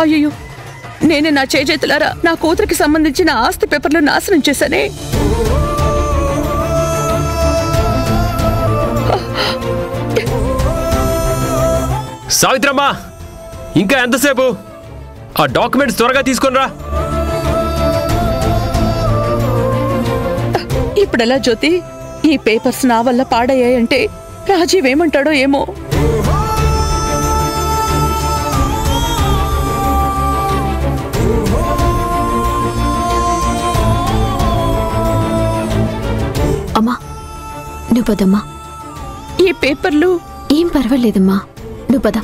అయ్యో, నేనే నా చేతులారా నా కూతురికి సంబంధించిన ఆస్తి పేపర్లు నాశనం చేశానే. సావిత్రమ్మా, ఇంకా ఎంతసేపు? ఆ డాక్యుమెంట్స్ త్వరగా తీసుకొనిరా. ఇప్పుడెలా జ్యోతి? ఈ పేపర్స్ నా వల్ల పాడయ్యాయంటే రాజీవ్ ఏమంటాడో ఏమో. అమ్మా, నువ్వు పదమ్మా. ఈ పేపర్లు ఏం పర్వాలేదమ్మా, నువ్వు పద.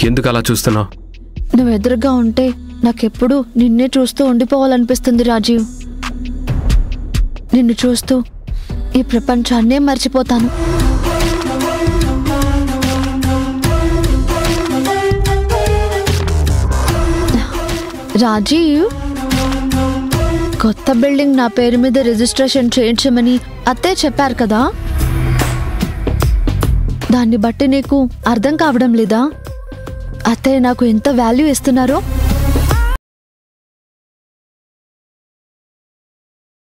ఎందుకు అలా చూస్తున్నావు? నువ్వు ఎదురుగా ఉంటే నాకెప్పుడు నిన్నే చూస్తూ ఉండిపోవాలనిపిస్తుంది రాజీవ్. నిన్ను చూస్తూ ఈ ప్రపంచాన్నే మర్చిపోతాను. రాజీవ్, కొత్త బిల్డింగ్ నా పేరు మీద రిజిస్ట్రేషన్ చేయించమని అత్తే చెప్పారు కదా, దాన్ని బట్టి నీకు అర్థం కావడం లేదా? అత్తయ్య నాకు ఎంత వాల్యూ ఇస్తున్నారో?